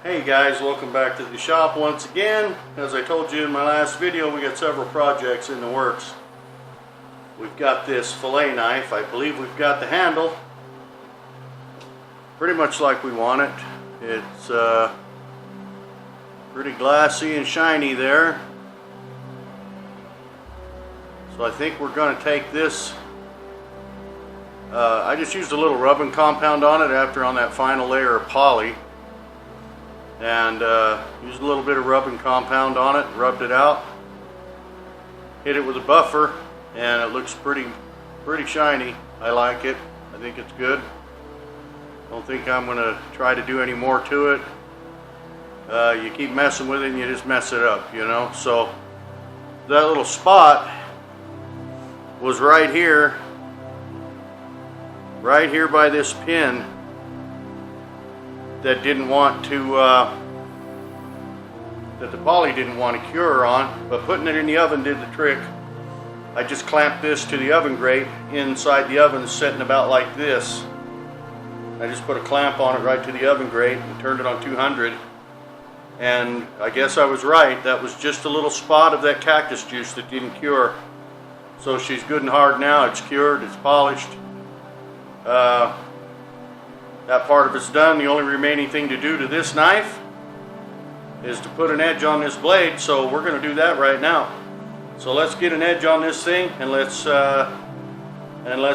Hey guys, welcome back to the shop once again. As I told you in my last video, we got several projects in the works. We've got this fillet knife. I believe we've got the handle pretty much like we want it. It's pretty glassy and shiny there. So I think we're going to take this. I just used a little rubbing compound on it after on that final layer of poly. And used a little bit of rubbing compound on it, rubbed it out, hit it with a buffer, and it looks pretty shiny. I like it. I think it's good. Don't think I'm going to try to do any more to it. You keep messing with it and you just mess it up, you know. So that little spot was right here by this pin that didn't want to, that the poly didn't want to cure on, but putting it in the oven did the trick. I just clamped this to the oven grate inside the oven, sitting about like this. I just put a clamp on it right to the oven grate and turned it on 200. And I guess I was right. That was just a little spot of that cactus juice that didn't cure. So she's good and hard now. It's cured, it's polished. That part of it's done. The only remaining thing to do to this knife is to put an edge on this blade, so we're going to do that right now. So let's get an edge on this thing and let's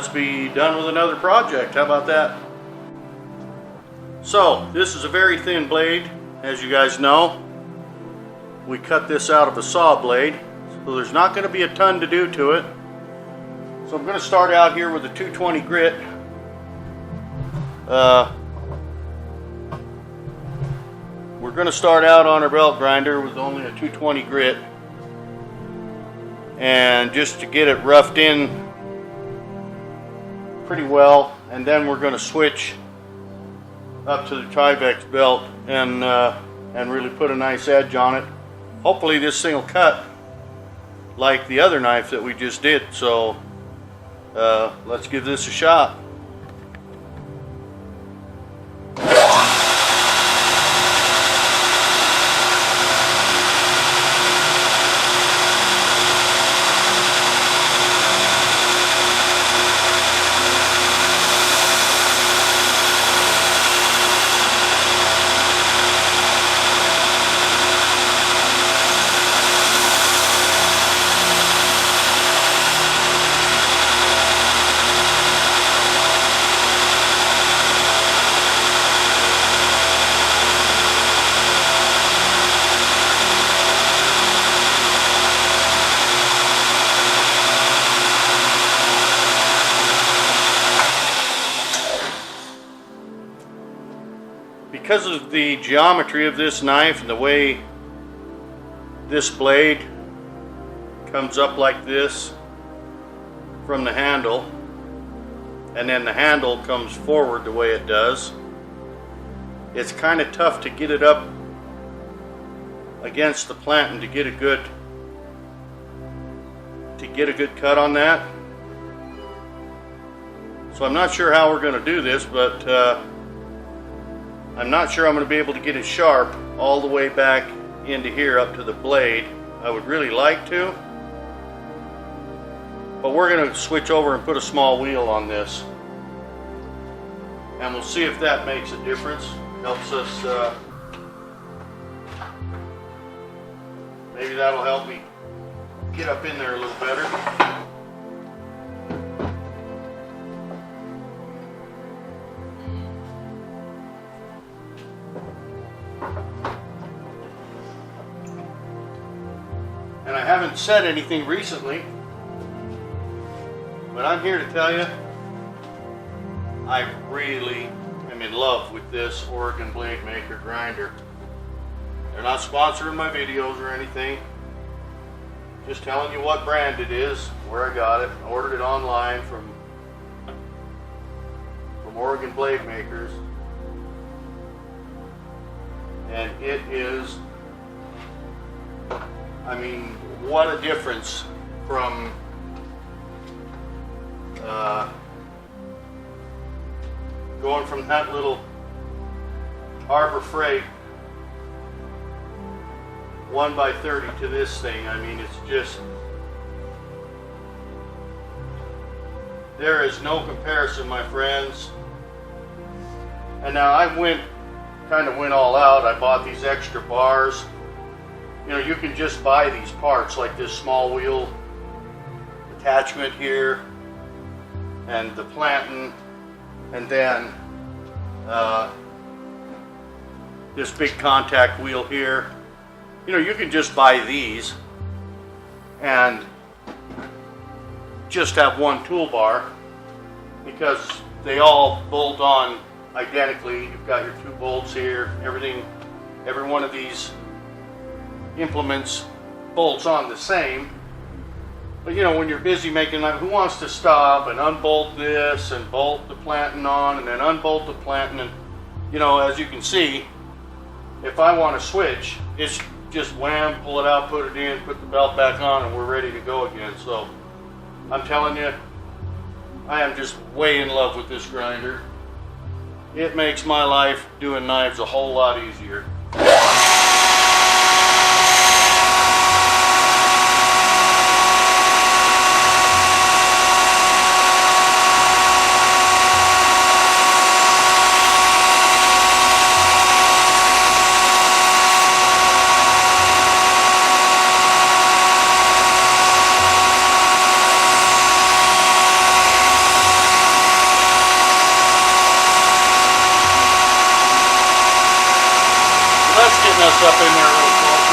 be done with another project. How about that? So this is a very thin blade, as you guys know. We cut this out of a saw blade, so there's not going to be a ton to do to it. So I'm going to start out here with a 220 grit. We're going to start out on our belt grinder with only a 220 grit, and just to get it roughed in pretty well, and then we're going to switch up to the Trivex belt and really put a nice edge on it. Hopefully this thing will cut like the other knife that we just did. So let's give this a shot. Because of the geometry of this knife and the way this blade comes up like this from the handle, and then the handle comes forward the way it does, it's kind of tough to get it up against the planting to get a good cut on that. So I'm not sure how we're going to do this, but I'm not sure I'm going to be able to get it sharp all the way back into here up to the blade. I would really like to, but we're going to switch over and put a small wheel on this, and we'll see if that makes a difference. Helps us, maybe that'll help me get up in there a little better. And I haven't said anything recently, but I'm here to tell you, I really am in love with this Oregon Blade Maker grinder. They're not sponsoring my videos or anything. Just telling you what brand it is, where I got it. I ordered it online from Oregon Blade Makers. And it is, I mean, what a difference from going from that little Harbor Freight 1x30 to this thing. I mean, it's just, there is no comparison, my friends. And now I kind of went all out. I bought these extra bars. You know, you can just buy these parts, like this small wheel attachment here, and the planting, and then this big contact wheel here. You know, you can just buy these and just have one toolbar, because they all bolt on identically. You've got your 2 bolts here, everything, every one of these implements bolts on the same. But you know, when you're busy making, like, who wants to stop and unbolt this and bolt the planting on and then unbolt the planting? And you know, as you can see, if I want to switch, it's just wham, pull it out, put it in, put the belt back on, and we're ready to go again. So I'm telling you, I am just way in love with this grinder. It makes my life doing knives a whole lot easier. Let's get us up in there a little closer.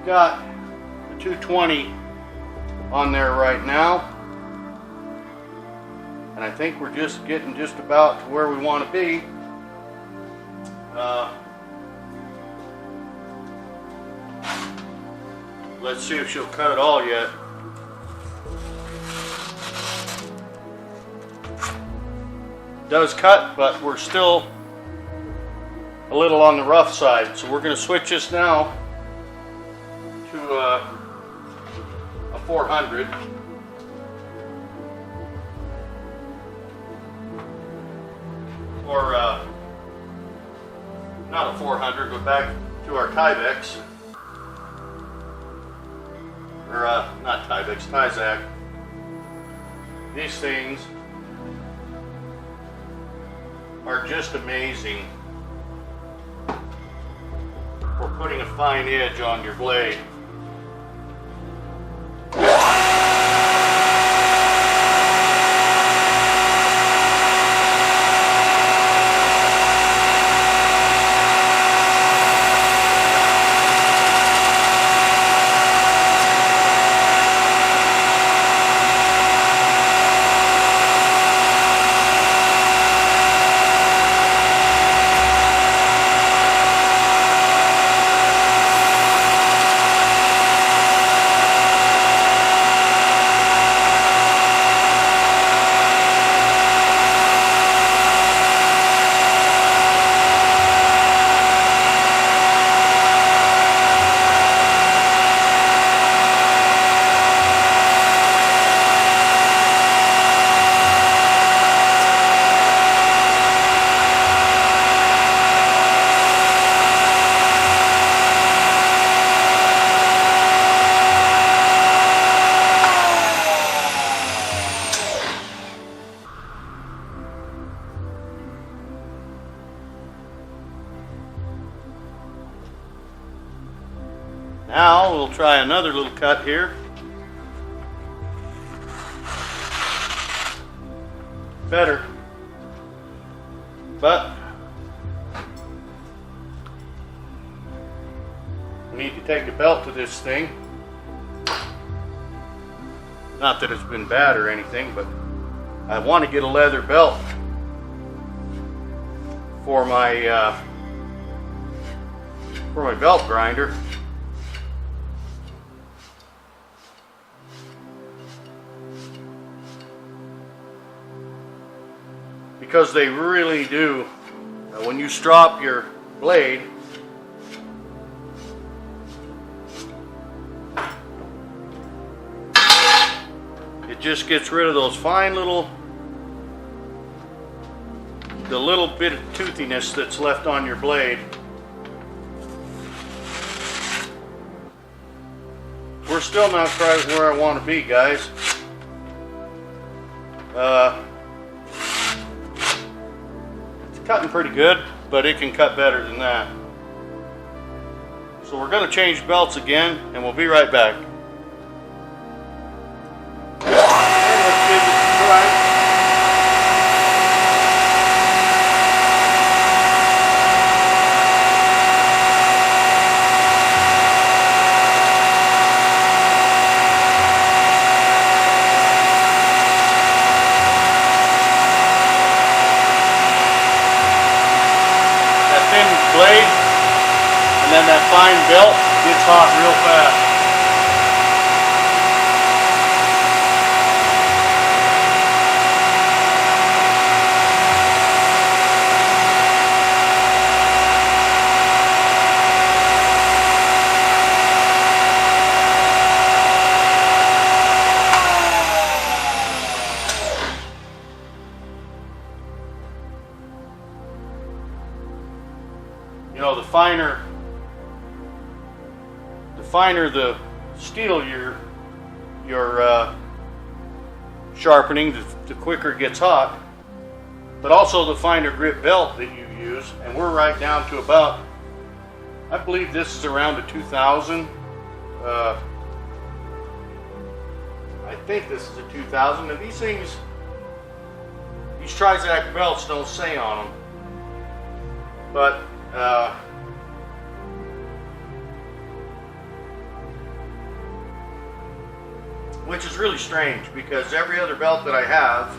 Got the 220 on there right now, and I think we're just getting just about to where we want to be. Let's see if she'll cut it all yet. Does cut, but we're still a little on the rough side. So we're going to switch this now to a 400. Or not a 400, but back to our Tyvek. Or not Tyvek, Tyzak. These things are just amazing for putting a fine edge on your blade. Now we'll try another little cut here. Better, but we need to take a belt to this thing. Not that it's been bad or anything, but I want to get a leather belt for my belt grinder. Because they really do, when you strop your blade, it just gets rid of those fine little, the little bit of toothiness that's left on your blade. We're still not quite where I want to be, guys. Cutting pretty good, but it can cut better than that. So we're going to change belts again, and we'll be right back. Okay, let's give this a try. Blade, and then that fine belt gets hot real fast. You know, the finer the steel you're sharpening, the quicker it gets hot. But also the finer grip belt that you use, and we're right down to about, I believe this is around a 2000. I think this is a 2000, and these things, these Trizac belts don't say on them, but which is really strange because every other belt that I have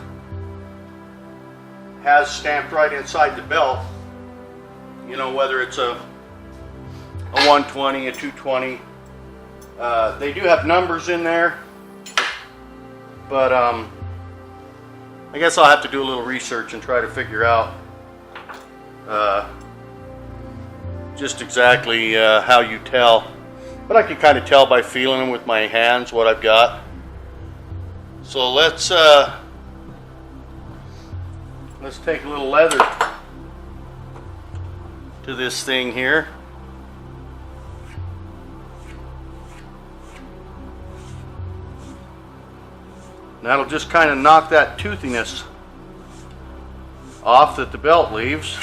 has stamped right inside the belt, you know, whether it's a 120, a 220, They do have numbers in there, but I guess I'll have to do a little research and try to figure out just exactly how you tell. But I can kind of tell by feeling them with my hands what I've got. So let's take a little leather to this thing here. And that'll just kind of knock that toothiness off that the belt leaves.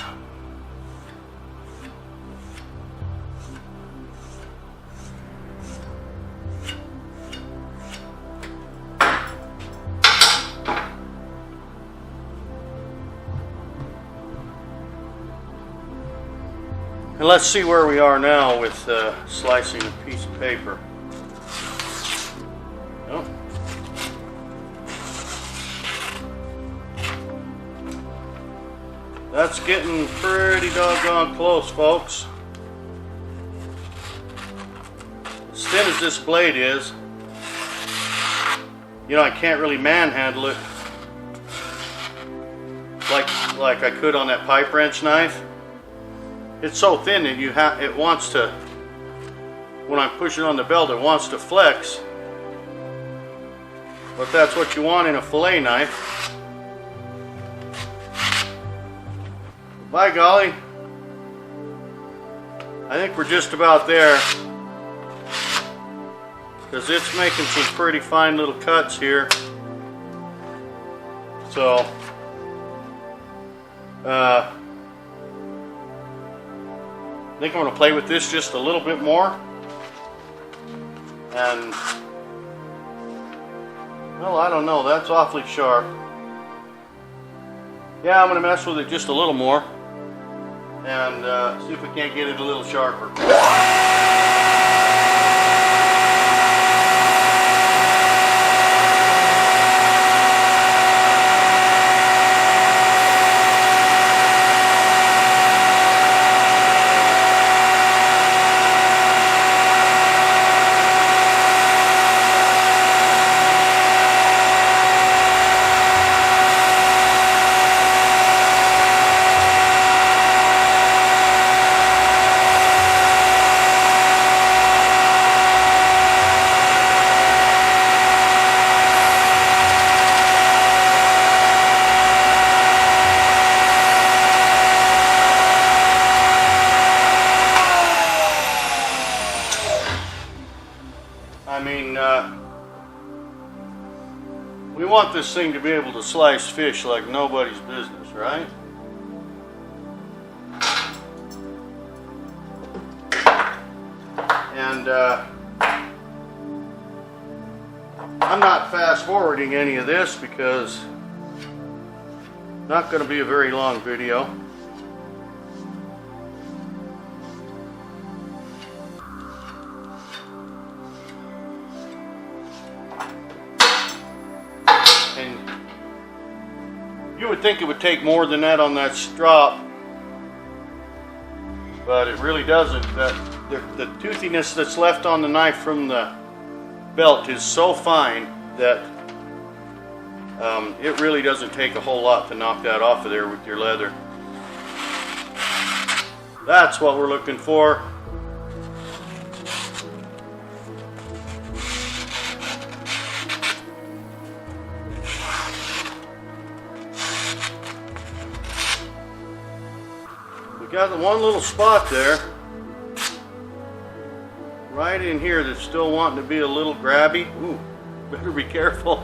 And let's see where we are now with slicing a piece of paper. Oh. That's getting pretty doggone close, folks. As thin as this blade is, you know, I can't really manhandle it like I could on that pipe wrench knife. It's so thin that it wants to, when I'm pushing on the belt, it wants to flex. But that's what you want in a fillet knife. By golly, I think we're just about there, because it's making some pretty fine little cuts here. So, I think I'm going to play with this just a little bit more, and well, I don't know, that's awfully sharp. Yeah, I'm going to mess with it just a little more and see if we can't get it a little sharper. I mean, we want this thing to be able to slice fish like nobody's business, right? And I'm not fast forwarding any of this because it's not going to be a very long video. You would think it would take more than that on that strop, but it really doesn't. The toothiness that's left on the knife from the belt is so fine that it really doesn't take a whole lot to knock that off of there with your leather. That's what we're looking for. We got the one little spot there, right in here, that's still wanting to be a little grabby. Ooh, better be careful.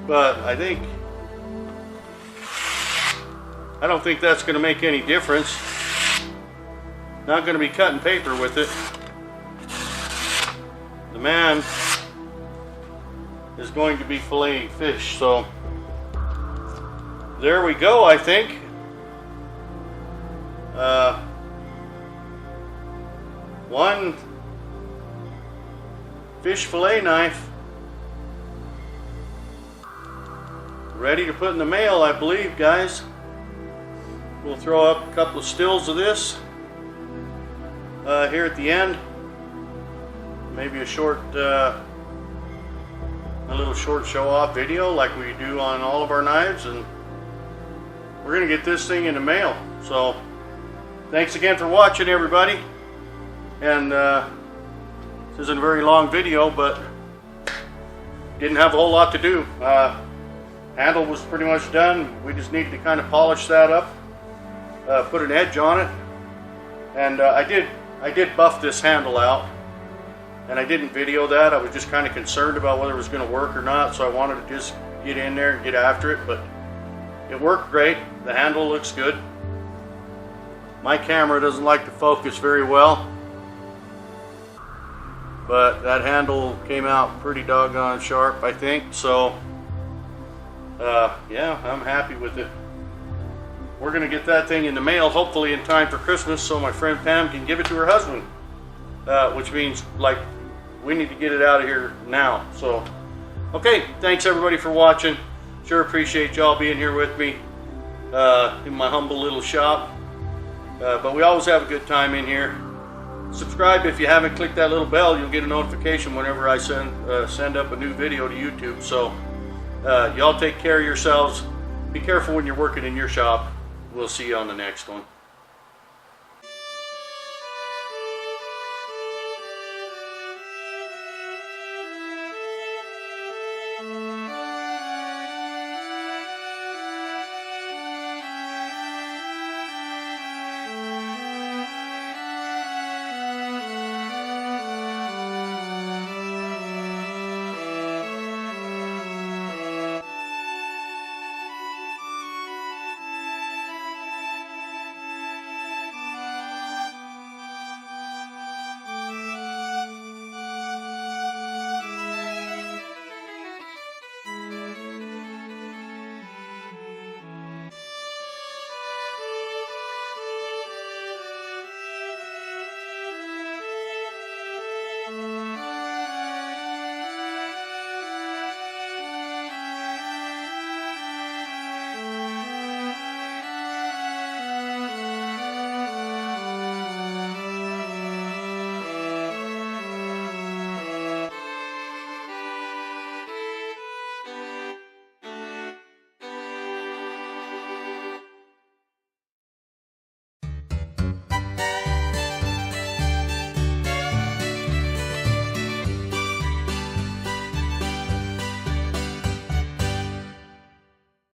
But I don't think that's going to make any difference. Not going to be cutting paper with it. The man is going to be filleting fish, so there we go, I think. One fish fillet knife ready to put in the mail, I believe, guys. We'll throw up a couple of stills of this here at the end. maybe a little short show-off video like we do on all of our knives, and we're gonna get this thing in the mail. So thanks again for watching, everybody. And this isn't a very long video, but didn't have a whole lot to do. Handle was pretty much done. We just needed to kind of polish that up, put an edge on it, and I did buff this handle out, and I didn't video that. I was just kind of concerned about whether it was going to work or not, so I wanted to just get in there and get after it. But it worked great. The handle looks good. My camera doesn't like to focus very well, but that handle came out pretty doggone sharp, I think. So yeah, I'm happy with it. We're gonna get that thing in the mail hopefully in time for Christmas, so my friend Pam can give it to her husband, which means like we need to get it out of here now. So okay, thanks everybody for watching. Sure appreciate y'all being here with me in my humble little shop, but we always have a good time in here. Subscribe if you haven't. Clicked that little bell, you'll get a notification whenever I send up a new video to YouTube. So y'all take care of yourselves. Be careful when you're working in your shop. We'll see you on the next one.